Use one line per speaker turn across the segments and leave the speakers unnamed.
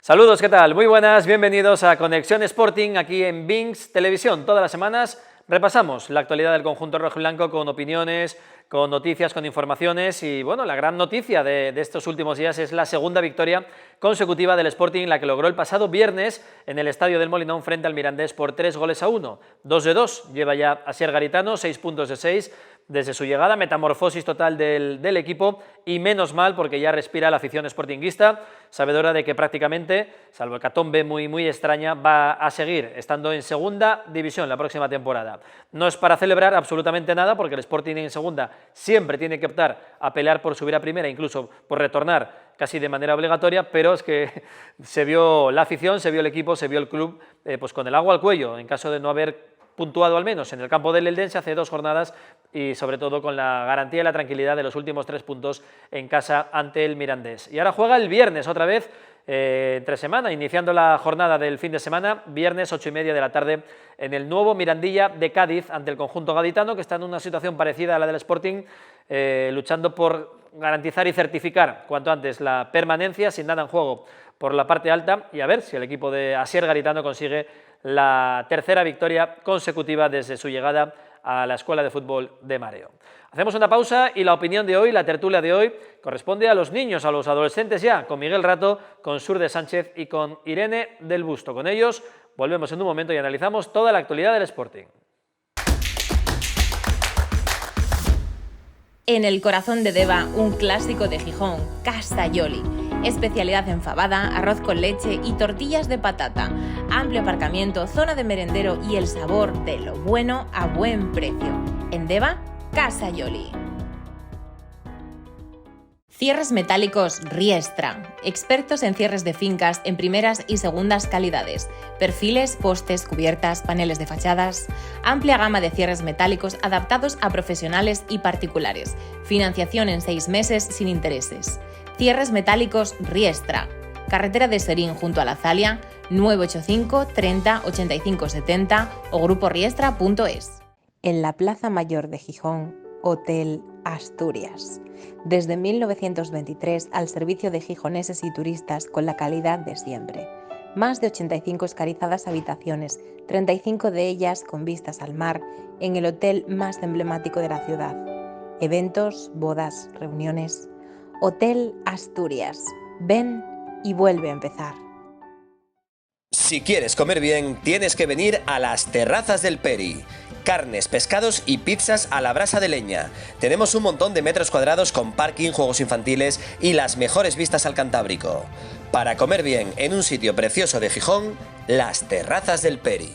Saludos, ¿qué tal? Muy buenas, bienvenidos a Conexión Sporting aquí en VINX Televisión. Todas las semanas repasamos la actualidad del conjunto rojiblanco con opiniones, con noticias, con informaciones y bueno, la gran noticia de estos últimos días es la segunda victoria consecutiva del Sporting, la que logró el pasado viernes en el Estadio del Molinón frente al Mirandés por 3-1. 2 de 2, lleva ya Asier Garitano, 6 puntos de 6 desde su llegada, metamorfosis total del equipo y menos mal porque ya respira la afición sportinguista, sabedora de que prácticamente, salvo hecatombe muy extraña, va a seguir estando en segunda división la próxima temporada. No es para celebrar absolutamente nada porque el Sporting en segunda siempre tiene que optar a pelear por subir a primera, incluso por retornar casi de manera obligatoria, pero es que se vio la afición, se vio el equipo, se vio el club pues con el agua al cuello en caso de no haber puntuado al menos en el campo del Eldense hace 2 jornadas y sobre todo con la garantía y la tranquilidad de los últimos 3 puntos en casa ante el Mirandés. Y ahora juega el viernes otra vez, entre semana, iniciando la jornada del fin de semana, viernes 8:30 de la tarde en el nuevo Mirandilla de Cádiz ante el conjunto gaditano, que está en una situación parecida a la del Sporting, luchando por garantizar y certificar cuanto antes la permanencia sin nada en juego por la parte alta y a ver si el equipo de Asier Garitano consigue la tercera victoria consecutiva desde su llegada a la Escuela de Fútbol de Mareo. Hacemos una pausa y la opinión de hoy, la tertulia de hoy, corresponde a los niños, a los adolescentes ya, con Miguel Rato, con Surde Sánchez y con Irene del Busto. Con ellos volvemos en un momento y analizamos toda la actualidad del Sporting.
En el corazón de Deva, un clásico de Gijón, Casa Yoli. Especialidad en fabada, arroz con leche y tortillas de patata. Amplio aparcamiento, zona de merendero y el sabor de lo bueno a buen precio. En Deva, Casa Yoli. Cierres metálicos Riestra. Expertos en cierres de fincas en primeras y segundas calidades. Perfiles, postes, cubiertas, paneles de fachadas. Amplia gama de cierres metálicos adaptados a profesionales y particulares. Financiación en 6 meses sin intereses. Cierres metálicos Riestra. Carretera de Serín junto a la Zalia, 985 30 85 70 o gruporiestra.es.
En la Plaza Mayor de Gijón, Hotel Asturias. Desde 1923 al servicio de gijoneses y turistas con la calidad de siempre. Más de 85 escarizadas habitaciones, 35 de ellas con vistas al mar, en el hotel más emblemático de la ciudad. Eventos, bodas, reuniones. Hotel Asturias. Ven y vuelve a empezar.
Si quieres comer bien, tienes que venir a las Terrazas del Peri. Carnes, pescados y pizzas a la brasa de leña. Tenemos un montón de metros cuadrados con parking, juegos infantiles y las mejores vistas al Cantábrico. Para comer bien en un sitio precioso de Gijón, las Terrazas del Peri.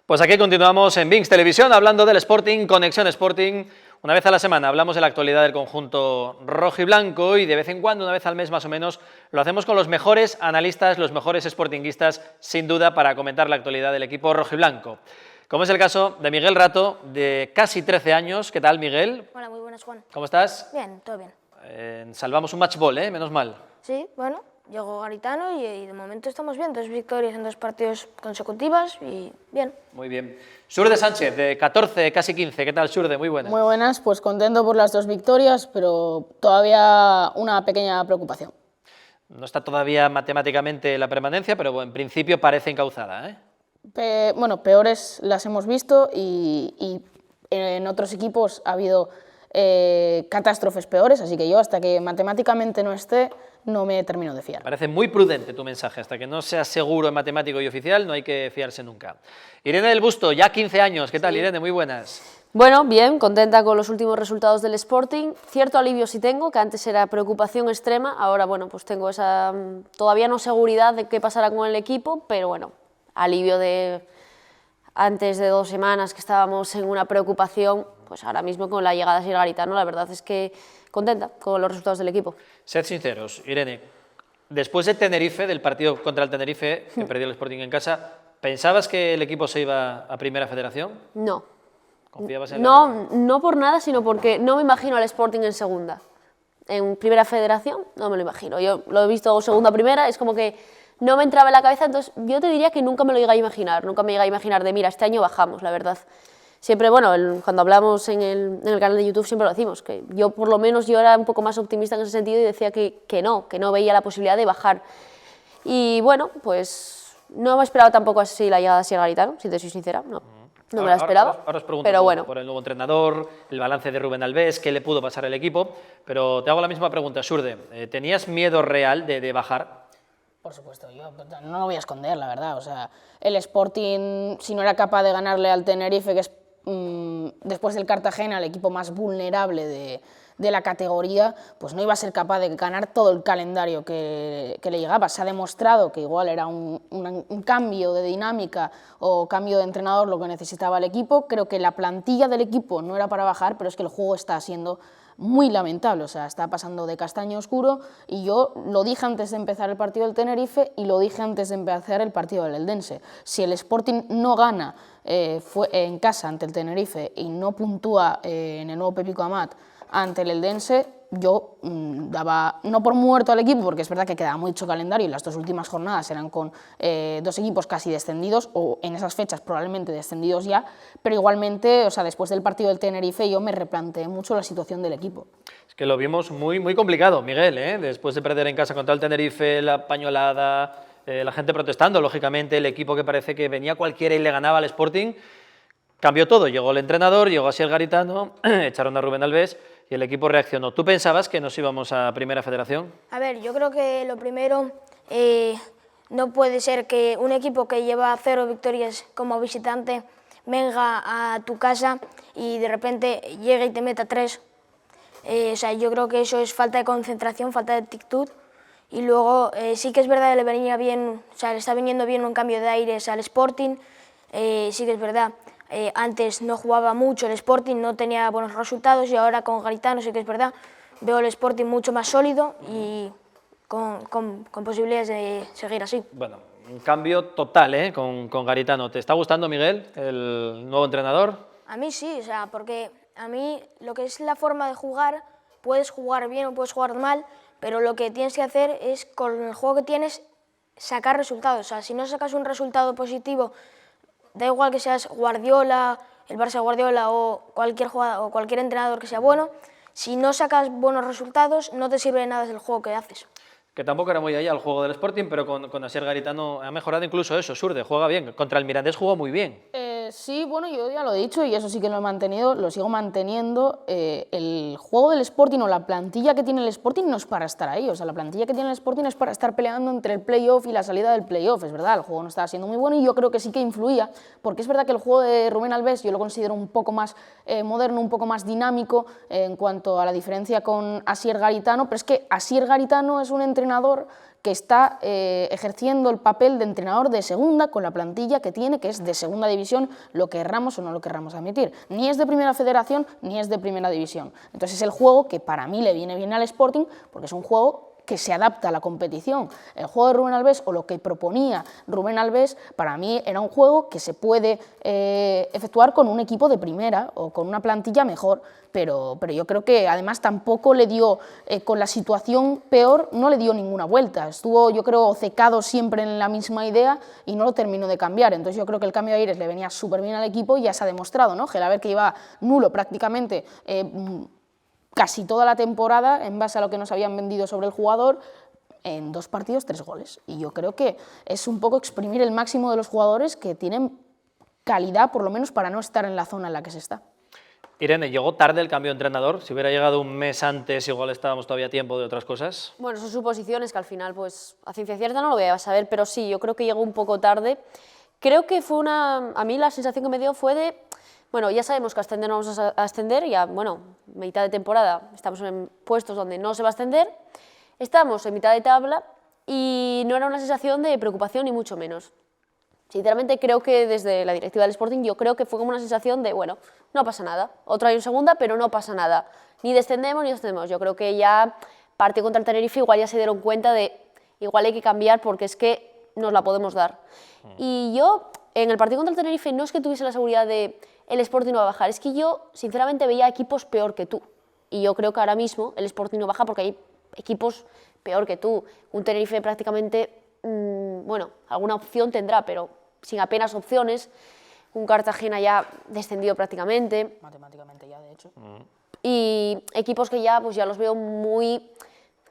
Pues aquí continuamos en VINX Televisión hablando del Sporting, Conexión Sporting. Una vez a la semana hablamos de la actualidad del conjunto rojiblanco y de vez en cuando, una vez al mes más o menos, lo hacemos con los mejores analistas, los mejores sportinguistas, sin duda, para comentar la actualidad del equipo rojiblanco. Como es el caso de Miguel Rato, de casi 13 años. ¿Qué tal, Miguel?
Hola, muy buenas, Juan.
¿Cómo estás?
Bien, todo bien.
Salvamos un match ball, menos mal.
Sí, bueno, llegó Garitano y de momento estamos bien. 2 victorias en 2 partidos consecutivas y bien.
Muy bien. Surde Sánchez, de 14, casi 15. ¿Qué tal, Surde? Muy buenas.
Muy buenas, pues contento por las 2 victorias, pero todavía una pequeña preocupación.
No está todavía matemáticamente la permanencia, pero en principio parece encauzada, ¿eh?
Bueno, peores las hemos visto y en otros equipos ha habido catástrofes peores, así que yo hasta que matemáticamente no esté, no me termino de fiar.
Parece muy prudente tu mensaje, hasta que no sea seguro en matemático y oficial, no hay que fiarse nunca. Irene del Busto, ya 15 años, ¿qué tal, Irene? Muy buenas.
Bueno, bien, contenta con los últimos resultados del Sporting. Cierto alivio sí tengo, que antes era preocupación extrema, ahora bueno, pues tengo esa todavía no seguridad de qué pasará con el equipo, pero bueno, alivio de antes de 2 semanas que estábamos en una preocupación, pues ahora mismo con la llegada de Asier Garitano, la verdad es que contenta con los resultados del equipo.
Sed sinceros, Irene, después de Tenerife, del partido contra el Tenerife, que perdió el Sporting en casa, ¿pensabas que el equipo se iba a Primera Federación?
No.
¿Confiabas en
No por nada, sino porque no me imagino al Sporting en segunda. En Primera Federación no me lo imagino. Yo lo he visto segunda, primera, es como que no me entraba en la cabeza, entonces yo te diría que nunca me lo llegué a imaginar, nunca me llegué a imaginar de, mira, este año bajamos, la verdad. siempre, bueno, cuando hablamos en el canal de YouTube siempre lo decimos, que yo por lo menos yo era un poco más optimista en ese sentido y decía que no veía la posibilidad de bajar. Y bueno, pues no me esperaba tampoco así la llegada de Asier Garitano, si te soy sincera, no me la esperaba.
Ahora os pregunto
pero bueno.
por el nuevo entrenador, el balance de Rubén Albés, qué le pudo pasar al equipo, pero te hago la misma pregunta, Surde. ¿Tenías miedo real de bajar?
Por supuesto, yo no lo voy a esconder, la verdad. O sea, el Sporting, si no era capaz de ganarle al Tenerife, que es después del Cartagena el equipo más vulnerable de la categoría, pues no iba a ser capaz de ganar todo el calendario que le llegaba. Se ha demostrado que igual era un cambio de dinámica o cambio de entrenador lo que necesitaba el equipo. Creo que la plantilla del equipo no era para bajar, pero es que el juego está siendo muy lamentable, o sea, está pasando de castaño oscuro, y yo lo dije antes de empezar el partido del Tenerife y lo dije antes de empezar el partido del Eldense. Si el Sporting no gana en casa ante el Tenerife y no puntúa en el nuevo Pepico Amat ante el Eldense, yo daba, no por muerto al equipo, porque es verdad que queda mucho calendario y las dos últimas jornadas eran con dos equipos casi descendidos, o en esas fechas probablemente descendidos ya, pero igualmente, o sea, después del partido del Tenerife yo me replanteé mucho la situación del equipo.
Es que lo vimos muy complicado, Miguel, después de perder en casa contra el Tenerife, la pañolada, la gente protestando, lógicamente, el equipo que parece que venía cualquiera y le ganaba al Sporting, cambió todo, llegó el entrenador, llegó Asier Garitano, echaron a Rubén Albés y el equipo reaccionó. ¿Tú pensabas que nos íbamos a Primera Federación?
A ver, yo creo que lo primero, no puede ser que un equipo que lleva 0 victorias como visitante venga a tu casa y de repente llegue y te meta 3. O sea, yo creo que eso es falta de concentración, falta de actitud. Y luego sí que es verdad que le venía bien, o sea, le está viniendo bien un cambio de aires al Sporting. Sí que es verdad. Antes no jugaba mucho el Sporting, no tenía buenos resultados, y ahora con Garitano sí que es verdad, veo el Sporting mucho más sólido y con posibilidades de seguir así.
Bueno, un cambio total con Garitano. ¿Te está gustando, Miguel, el nuevo entrenador?
A mí sí, o sea, porque a mí lo que es la forma de jugar, puedes jugar bien o puedes jugar mal, pero lo que tienes que hacer es, con el juego que tienes, sacar resultados. O sea, si no sacas un resultado positivo, da igual que seas Guardiola, el Barça Guardiola o cualquier jugador, o cualquier entrenador que sea bueno, si no sacas buenos resultados no te sirve de nada el juego que haces.
Que tampoco era muy allá el juego del Sporting, pero con Asier Garitano ha mejorado incluso eso. Surde, juega bien. Contra el Mirandés jugó muy bien.
Sí, bueno, yo ya lo he dicho y eso sí que lo he mantenido, lo sigo manteniendo. El juego del Sporting o la plantilla que tiene el Sporting no es para estar ahí. O sea, la plantilla que tiene el Sporting es para estar peleando entre el play-off y la salida del play-off. Es verdad, el juego no estaba siendo muy bueno y yo creo que sí que influía, porque es verdad que el juego de Rubén Albés yo lo considero un poco más moderno, un poco más dinámico en cuanto a la diferencia con Asier Garitano, pero es que Asier Garitano es un entrenador que está ejerciendo el papel de entrenador de segunda con la plantilla que tiene, que es de segunda división, lo querramos o no lo querramos admitir. Ni es de Primera Federación ni es de Primera División. Entonces es el juego que para mí le viene bien al Sporting, porque es un juego que se adapta a la competición. El juego de Rubén Albés, o lo que proponía Rubén Albés, para mí era un juego que se puede efectuar con un equipo de primera o con una plantilla mejor, pero yo creo que además tampoco le dio, con la situación peor, no le dio ninguna vuelta. Estuvo, yo creo, cecado siempre en la misma idea y no lo terminó de cambiar. Entonces yo creo que el cambio de aires le venía súper bien al equipo y ya se ha demostrado, ¿no? Gelaber, que lleva nulo prácticamente casi toda la temporada, en base a lo que nos habían vendido sobre el jugador, en 2 partidos 3 goles. Y yo creo que es un poco exprimir el máximo de los jugadores que tienen calidad, por lo menos para no estar en la zona en la que se está.
Irene, ¿llegó tarde el cambio de entrenador? Si hubiera llegado un mes antes, igual estábamos todavía a tiempo de otras cosas.
Bueno, son suposiciones que al final, pues, a ciencia cierta no lo voy a saber, pero sí, yo creo que llegó un poco tarde. Creo que fue a mí la sensación que me dio fue de, bueno, ya sabemos que ascender no vamos a ascender, ya, bueno, mitad de temporada estamos en puestos donde no se va a ascender, estamos en mitad de tabla y no era una sensación de preocupación ni mucho menos. Sinceramente creo que desde la directiva del Sporting yo creo que fue como una sensación de, bueno, no pasa nada, otro año en segunda, pero no pasa nada, ni descendemos ni ascendemos. Yo creo que ya partido contra el Tenerife igual ya se dieron cuenta de, igual hay que cambiar porque es que nos la podemos dar. Y yo en el partido contra el Tenerife no es que tuviese la seguridad de el Sporting no va a bajar, es que yo sinceramente veía equipos peor que tú. Y yo creo que ahora mismo el Sporting no baja porque hay equipos peor que tú. Un Tenerife prácticamente, bueno, alguna opción tendrá, pero sin apenas opciones. un Cartagena ya descendido prácticamente.
Matemáticamente ya, de hecho.
Y equipos que ya, pues ya los veo muy...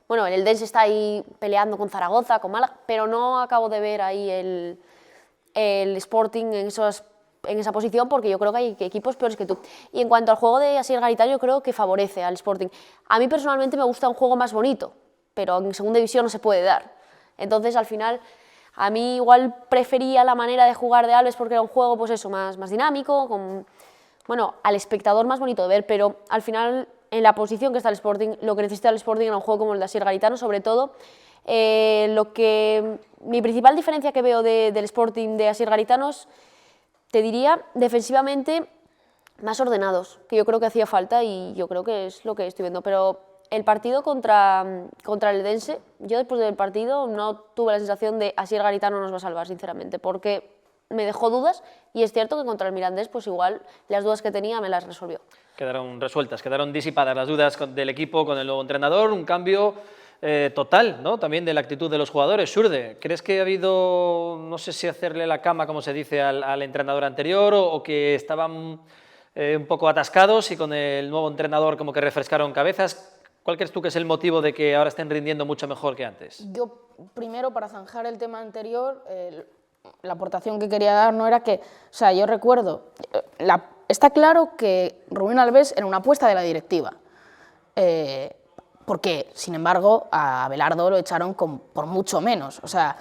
Bueno, el Eldense está ahí peleando con Zaragoza, con Málaga, pero no acabo de ver ahí el Sporting en esa posición, porque yo creo que hay equipos peores que tú. Y en cuanto al juego de Asier Garitano, yo creo que favorece al Sporting. A mí personalmente me gusta un juego más bonito, pero en segunda división no se puede dar. Entonces, al final, a mí igual prefería la manera de jugar de Alves porque era un juego, pues eso, más dinámico, con, bueno, al espectador más bonito de ver, pero al final, en la posición que está el Sporting, lo que necesita el Sporting era un juego como el de Asier Garitano, sobre todo. Mi principal diferencia que veo del Sporting de Asier Garitano es, te diría, defensivamente más ordenados, que yo creo que hacía falta y yo creo que es lo que estoy viendo. Pero el partido contra el Eldense, yo después del partido no tuve la sensación de Asier Garitano nos va a salvar, sinceramente, porque me dejó dudas y es cierto que contra el Mirandés, pues igual las dudas que tenía me las resolvió.
Quedaron resueltas, quedaron disipadas las dudas del equipo con el nuevo entrenador, un cambio total, ¿no? También de la actitud de los jugadores. Surde, ¿crees que ha habido, no sé si hacerle la cama, como se dice, al entrenador anterior o que estaban un poco atascados y con el nuevo entrenador como que refrescaron cabezas? ¿Cuál crees tú que es el motivo de que ahora estén rindiendo mucho mejor que antes?
Yo, primero, para zanjar el tema anterior, la aportación que quería dar no era que, o sea, yo recuerdo, está claro que Rubén Alves era una apuesta de la directiva, porque, sin embargo, a Abelardo lo echaron por mucho menos, o sea,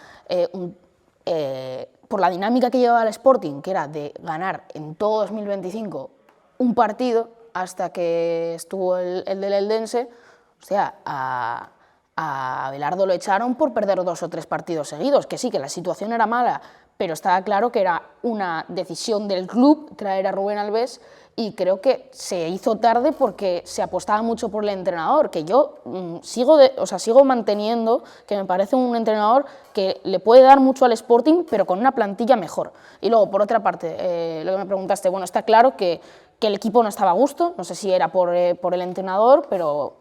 por la dinámica que llevaba el Sporting, que era de ganar en todo 2025 un partido, hasta que estuvo el del Eldense, o sea, a Abelardo lo echaron por perder 2 o 3 partidos seguidos, que sí, que la situación era mala, pero estaba claro que era una decisión del club traer a Rubén Alves y creo que se hizo tarde porque se apostaba mucho por el entrenador, que yo sigo manteniendo que me parece un entrenador que le puede dar mucho al Sporting, pero con una plantilla mejor. Y luego, por otra parte, lo que me preguntaste, bueno, está claro que el equipo no estaba a gusto, no sé si era por el entrenador, pero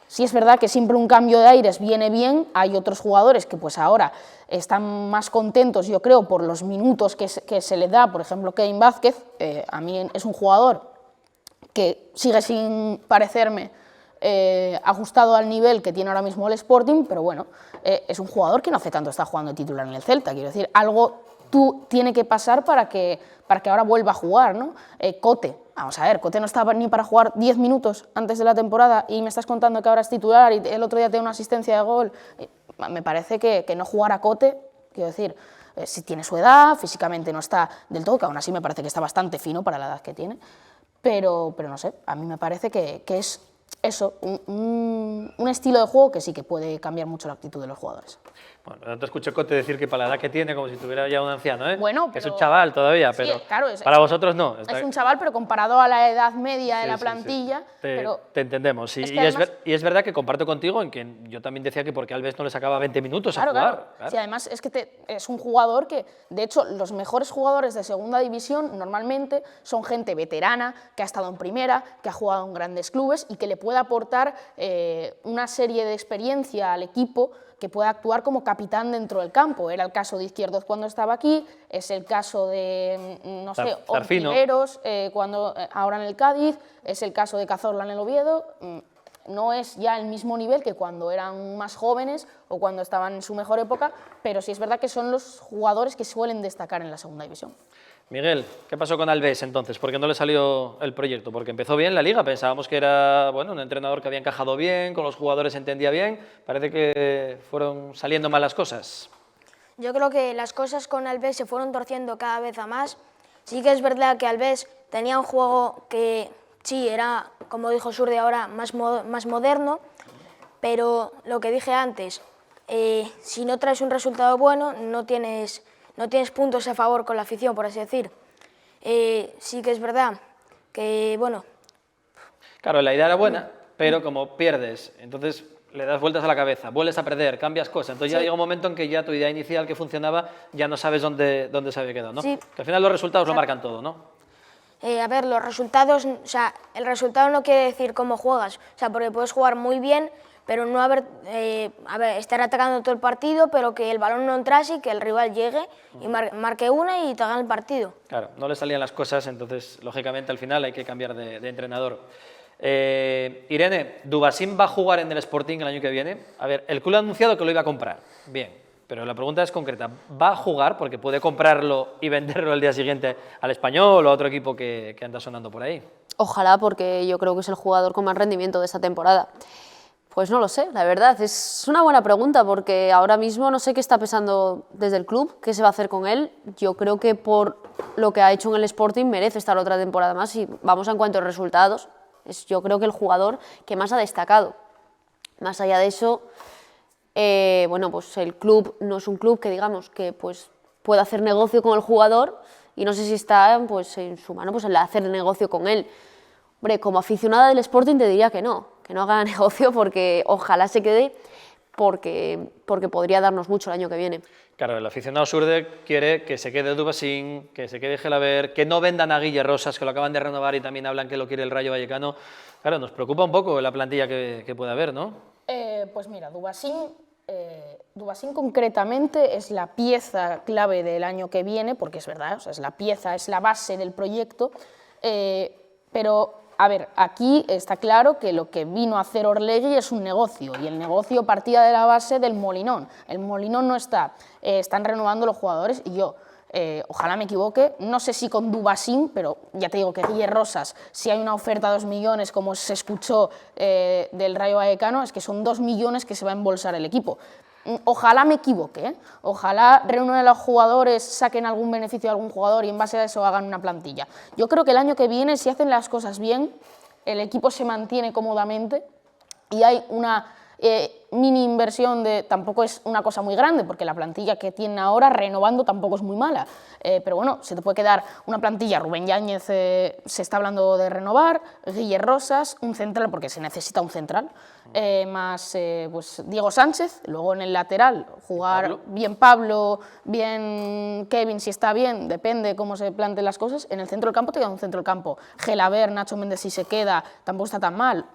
sí es verdad que siempre un cambio de aires viene bien. Hay otros jugadores que pues ahora están más contentos, yo creo, por los minutos que se les da, por ejemplo, Kevin Vázquez, a mí es un jugador que sigue sin parecerme ajustado al nivel que tiene ahora mismo el Sporting, pero bueno, es un jugador que no hace tanto está jugando de titular en el Celta, quiero decir, algo tiene que pasar para que ahora vuelva a jugar, ¿no? Cote, vamos a ver, Cote no estaba ni para jugar 10 minutos antes de la temporada y me estás contando que ahora es titular y el otro día tiene una asistencia de gol. Me parece que no jugar a Cote, quiero decir, si tiene su edad, físicamente no está del todo, que aún así me parece que está bastante fino para la edad que tiene, pero no sé, a mí me parece que es eso, un estilo de juego que sí que puede cambiar mucho la actitud de los jugadores.
Bueno, no te escucho Cote decir que para la edad que tiene, como si tuviera ya un anciano, ¿eh?
Bueno,
que es un chaval todavía, pero
sí, claro,
para vosotros no.
Es un chaval, pero comparado a la edad media de la plantilla...
Te entendemos. Sí. Y es verdad que comparto contigo en que yo también decía que porque Alves no le sacaba 20 minutos a jugar.
Claro. Sí, además es que es un jugador que, de hecho, los mejores jugadores de segunda división normalmente son gente veterana, que ha estado en primera, que ha jugado en grandes clubes y que le puede aportar una serie de experiencia al equipo, que pueda actuar como capitán dentro del campo. Era el caso de Izquierdoz cuando estaba aquí, es el caso de, no sé, Ontiveros ahora en el Cádiz, es el caso de Cazorla en el Oviedo. No es ya el mismo nivel que cuando eran más jóvenes o cuando estaban en su mejor época, pero sí es verdad que son los jugadores que suelen destacar en la segunda división.
Miguel, ¿qué pasó con Alves entonces? ¿Por qué no le salió el proyecto? Porque empezó bien la Liga, pensábamos que era un entrenador que había encajado bien, con los jugadores se entendía bien, parece que fueron saliendo mal las cosas.
Yo creo que las cosas con Alves se fueron torciendo cada vez a más. Sí que es verdad que Alves tenía un juego que sí era, como dijo Surde ahora, más moderno, pero lo que dije antes, si no traes un resultado bueno, no tienes puntos a favor con la afición, por así decir. Sí que es verdad que, bueno...
Claro, la idea era buena, pero como pierdes, entonces le das vueltas a la cabeza, vuelves a perder, cambias cosas, entonces ya llega un momento en que ya tu idea inicial que funcionaba ya no sabes dónde se había quedado, ¿no?
Sí.
Que al final los resultados lo marcan todo, ¿no?
A ver, los resultados, o sea, el resultado no quiere decir cómo juegas, o sea, porque puedes jugar muy bien, pero no estar atacando todo el partido, pero que el balón no entrase y que el rival llegue y marque una y te gane el partido.
Claro, no le salían las cosas, entonces, lógicamente, al final hay que cambiar de entrenador. Irene, ¿Dubasín va a jugar en el Sporting el año que viene? A ver, el club ha anunciado que lo iba a comprar, bien, pero la pregunta es concreta. ¿Va a jugar? Porque puede comprarlo y venderlo al día siguiente al Español o a otro equipo que anda sonando por ahí.
Ojalá, porque yo creo que es el jugador con más rendimiento de esta temporada. Pues no lo sé, la verdad, es una buena pregunta, porque ahora mismo no sé qué está pensando desde el club, qué se va a hacer con él. Yo creo que por lo que ha hecho en el Sporting merece estar otra temporada más, y vamos en cuanto a resultados, es yo creo que el jugador que más ha destacado. Más allá de eso, bueno, pues el club no es un club que digamos que pues pueda hacer negocio con el jugador, y no sé si está pues en su mano pues el hacer negocio con él. Hombre, como aficionada del Sporting te diría que no haga negocio, porque ojalá se quede, porque podría darnos mucho el año que viene.
Claro, el aficionado surde quiere que se quede Dubasín, que se quede Gelaber, que no vendan a Guille Rosas, que lo acaban de renovar y también hablan que lo quiere el Rayo Vallecano. Claro, nos preocupa un poco la plantilla que puede haber, ¿no?
Pues mira, Dubasín concretamente es la pieza clave del año que viene, porque es verdad, o sea, es la pieza, es la base del proyecto, pero a ver, aquí está claro que lo que vino a hacer Orlegui es un negocio, y el negocio partía de la base del Molinón. El Molinón no está, están renovando los jugadores, y yo, ojalá me equivoque, no sé si con Dubasín, pero ya te digo que Guille Rosas, si hay una oferta de 2 millones, como se escuchó del Rayo Vallecano, es que son 2 millones que se va a embolsar el equipo. Ojalá me equivoque, ¿eh? Ojalá reúnan a los jugadores, saquen algún beneficio de algún jugador y en base a eso hagan una plantilla. Yo creo que el año que viene, si hacen las cosas bien, el equipo se mantiene cómodamente y hay una mini inversión tampoco es una cosa muy grande, porque la plantilla que tienen ahora renovando tampoco es muy mala, pero bueno, se te puede quedar una plantilla. Rubén Yáñez se está hablando de renovar, Guille Rosas, un central, porque se necesita un central, más pues Diego Sánchez, luego en el lateral jugar bien Pablo, bien Kevin, si está bien, depende cómo se planteen las cosas. En el centro del campo te queda un centro del campo, Gelaber, Nacho Méndez si se queda, tampoco está tan mal.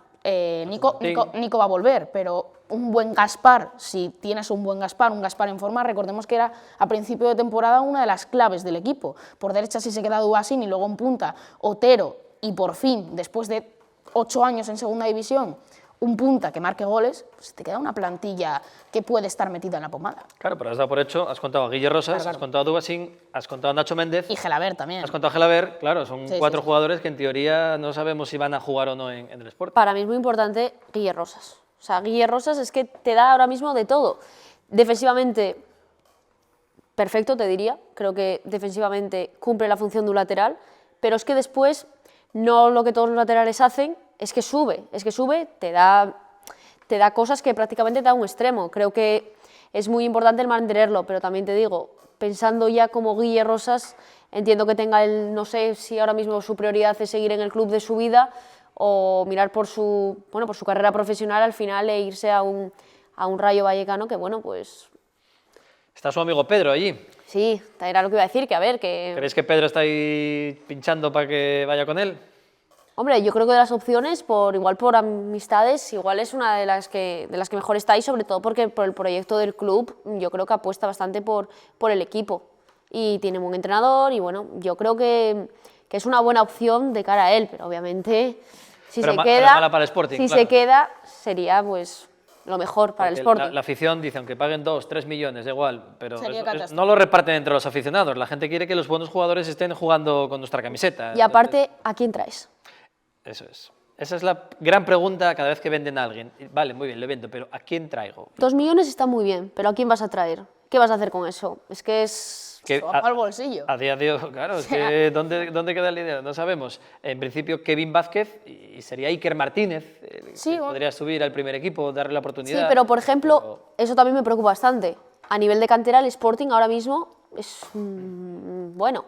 Nico va a volver, pero un buen Gaspar, si tienes un buen Gaspar, un Gaspar en forma, recordemos que era a principio de temporada una de las claves del equipo. Por derecha si se queda Dubasín y luego en punta Otero, y por fin, después de 8 años en segunda división, un punta que marque goles, pues te queda una plantilla que puede estar metida en la pomada.
Claro, pero has dado por hecho, has contado a Guille Rosas, claro. Has contado a Dubasín, has contado a Nacho Méndez.
Y Gelaber también.
Has contado a Gelaber, claro, son 4 jugadores que en teoría no sabemos si van a jugar o no en el Sporting.
Para mí es muy importante Guille Rosas. O sea, Guille Rosas es que te da ahora mismo de todo. Defensivamente, perfecto, te diría. Creo que defensivamente cumple la función de un lateral, pero es que después, no lo que todos los laterales hacen, es que sube, te da cosas que prácticamente te da un extremo. Creo que es muy importante el mantenerlo, pero también te digo, pensando ya como Guille Rosas, entiendo que tenga no sé si ahora mismo su prioridad es seguir en el club de su vida o mirar por su carrera profesional al final e irse a un Rayo Vallecano que, bueno, pues...
¿Está su amigo Pedro allí?
Sí, era lo que iba a decir, que a ver, que...
¿Crees que Pedro está ahí pinchando para que vaya con él?
Hombre, yo creo que de las opciones, igual por amistades, igual es una de las que mejor está ahí, sobre todo porque por el proyecto del club yo creo que apuesta bastante por el equipo y tiene un buen entrenador y bueno, yo creo que es una buena opción de cara a él, pero obviamente si se queda sería pues lo mejor para el Sporting.
La afición dice, aunque paguen 2, 3 millones, da igual, pero no lo reparten entre los aficionados, la gente quiere que los buenos jugadores estén jugando con nuestra camiseta.
Y aparte, ¿a quién traes?
Eso es. Esa es la gran pregunta cada vez que venden a alguien. Vale, muy bien, le vendo, pero ¿a quién traigo?
2 millones está muy bien, pero ¿a quién vas a traer? ¿Qué vas a hacer con eso? Es que es...
Se va para el bolsillo.
A día de hoy, claro, es que ¿dónde queda el dinero? No sabemos. En principio, Kevin Vázquez y sería Iker Martínez, que podría subir al primer equipo, darle la oportunidad.
Sí, pero por ejemplo, eso también me preocupa bastante. A nivel de cantera, el Sporting ahora mismo es... bueno...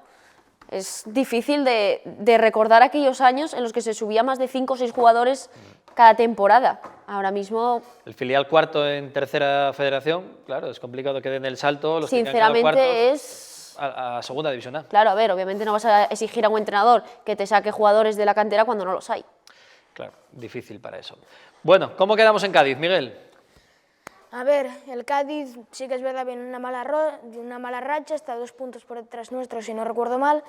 Es difícil de recordar aquellos años en los que se subía más de 5 o 6 jugadores cada temporada. Ahora mismo...
El filial cuarto en tercera federación, claro, es complicado que den el salto. Los
sinceramente es...
A segunda división A.
Claro, a ver, obviamente no vas a exigir a un entrenador que te saque jugadores de la cantera cuando no los hay.
Claro, difícil para eso. Bueno, ¿cómo quedamos en Cádiz, Miguel?
A ver, el Cádiz sí que es verdad, viene una mala racha, está 2 puntos por detrás nuestro, si no recuerdo mal.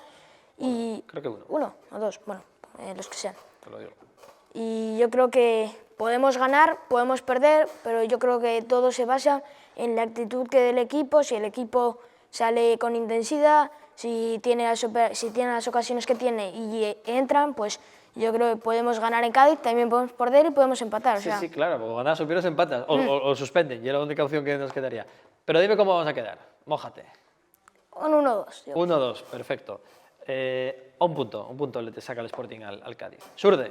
Y
creo que uno.
Uno o dos, bueno, los que sean.
Te lo digo.
Y yo creo que podemos ganar, podemos perder, pero yo creo que todo se basa en la actitud que dé el equipo, si el equipo sale con intensidad, si tiene las ocasiones que tiene y entran, pues yo creo que podemos ganar en Cádiz, también podemos perder y podemos empatar. O sea,
Sí, claro, o ganas o pierdes, empatas, o suspenden, y es la única opción que nos quedaría. Pero dime cómo vamos a quedar, mójate.
Un 1-2.
1-2, perfecto. Un punto le te saca el Sporting al Cádiz. Surde.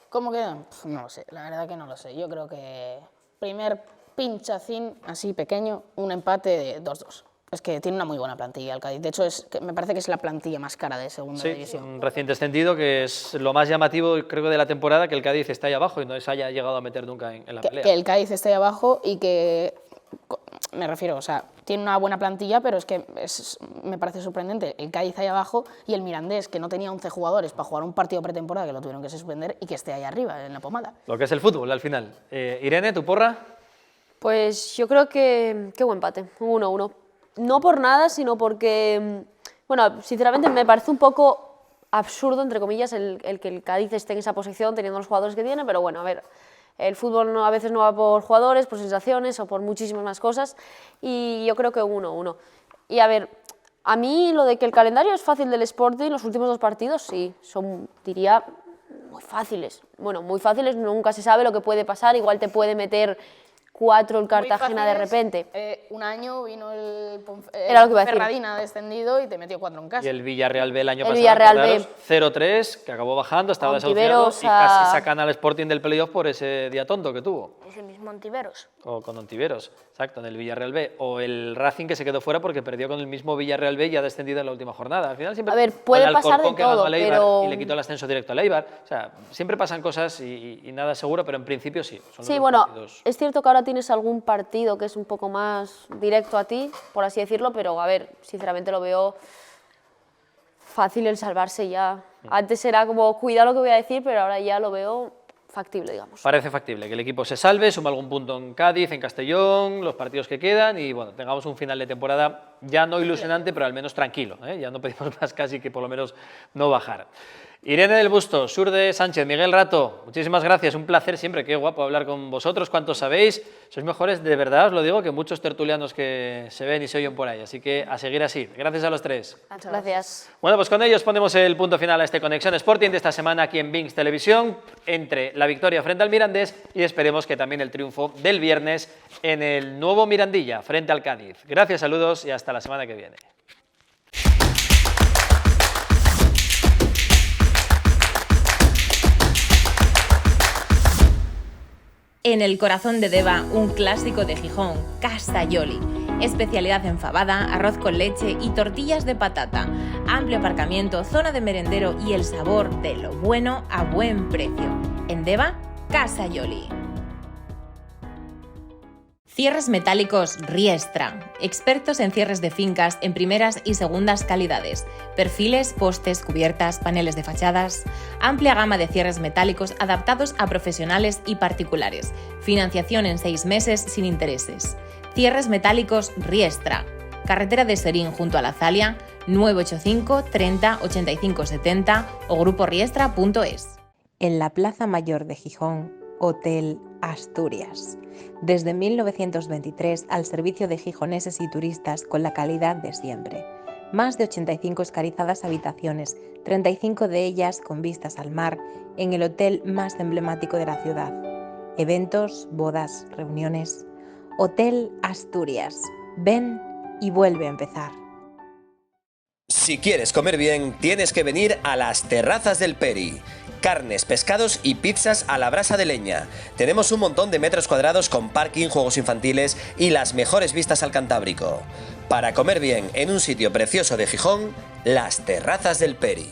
¿Cómo quedan? No lo sé, la verdad que no lo sé. Yo creo que primer pinchacín así pequeño, un empate de 2-2. Es que tiene una muy buena plantilla el Cádiz. De hecho, me parece que es la plantilla más cara de segunda división.
Un recién descendido, que es lo más llamativo, creo que de la temporada, que el Cádiz está ahí abajo y no se haya llegado a meter nunca en la pelea.
Que el Cádiz esté ahí abajo y que, me refiero, o sea, tiene una buena plantilla, pero es que me parece sorprendente el Cádiz ahí abajo y el Mirandés, que no tenía 11 jugadores para jugar un partido pretemporada, que lo tuvieron que suspender, y que esté ahí arriba, en la pomada.
Lo que es el fútbol, al final. Irene, ¿tu porra?
Pues yo creo que buen empate, un 1-1. No por nada, sino porque, bueno, sinceramente me parece un poco absurdo, entre comillas, el que el Cádiz esté en esa posición teniendo los jugadores que tiene, pero bueno, a ver, el fútbol a veces no va por jugadores, por sensaciones o por muchísimas más cosas, y yo creo que 1-1. Y a ver, a mí lo de que el calendario es fácil del Sporting, los últimos 2 partidos, sí, son, diría, muy fáciles. Bueno, muy fáciles, nunca se sabe lo que puede pasar, igual te puede meter 4 el Cartagena de repente.
Un año vino el
Era lo que iba a decir.
Ferradina descendido y te metió 4 en casa.
Y el Villarreal B el año
El
pasado,
Villarreal
acordaros,
B.
0-3, que acabó bajando, estaba
Ontiveros
desahuciado y casi sacan al Sporting del playoff por ese día tonto que tuvo.
es el mismo Ontiveros.
O con Ontiveros, exacto, en el Villarreal B. O el Racing, que se quedó fuera porque perdió con el mismo Villarreal B y ha descendido en la última jornada. Al final siempre,
A ver, puede
o el
pasar de
Alcorcón, que ganó
todo,
al Eibar
pero
y le quitó el ascenso directo al Eibar. O sea, siempre pasan cosas y nada seguro, pero en principio sí. Son
Sí,
los
bueno,
partidos.
es cierto que ahora tienes algún partido que es un poco más directo a ti, por así decirlo, pero a ver, sinceramente lo veo fácil el salvarse ya. Antes era como, cuidado lo que voy a decir, pero ahora ya lo veo factible, digamos.
Parece factible que el equipo se salve, suma algún punto en Cádiz, en Castellón, los partidos que quedan y bueno, tengamos un final de temporada ya no ilusionante, pero al menos tranquilo, ¿eh? Ya no pedimos más casi que por lo menos no bajar. Irene del Busto, Surde Sánchez, Miguel Rato, muchísimas gracias, un placer siempre, qué guapo hablar con vosotros, cuánto sabéis, sois mejores, de verdad os lo digo, que muchos tertulianos que se ven y se oyen por ahí, así que a seguir así, gracias a los tres.
Gracias.
Bueno, pues con ellos ponemos el punto final a este Conexión Sporting de esta semana aquí en Binks Televisión, entre la victoria frente al Mirandés y esperemos que también el triunfo del viernes en el nuevo Mirandilla frente al Cádiz. Gracias, saludos y hasta la semana que viene.
En el corazón de Deva, un clásico de Gijón, Casa Yoli. Especialidad en fabada, arroz con leche y tortillas de patata. Amplio aparcamiento, zona de merendero y el sabor de lo bueno a buen precio. En Deva, Casa Yoli. Cierres metálicos Riestra. Expertos en cierres de fincas en primeras y segundas calidades. Perfiles, postes, cubiertas, paneles de fachadas. Amplia gama de cierres metálicos adaptados a profesionales y particulares. Financiación en 6 meses sin intereses. Cierres metálicos Riestra. Carretera de Serín junto a la Zalia, 985 30 85 70 o gruporiestra.es.
En la Plaza Mayor de Gijón, Hotel Asturias. Desde 1923 al servicio de gijoneses y turistas con la calidad de siempre. Más de 85 escarizadas habitaciones, 35 de ellas con vistas al mar, en el hotel más emblemático de la ciudad. Eventos, bodas, reuniones. Hotel Asturias. Ven y vuelve a empezar.
Si quieres comer bien, tienes que venir a las Terrazas del Peri. Carnes, pescados y pizzas a la brasa de leña. Tenemos un montón de metros cuadrados con parking, juegos infantiles y las mejores vistas al Cantábrico. Para comer bien en un sitio precioso de Gijón, las Terrazas del Peri.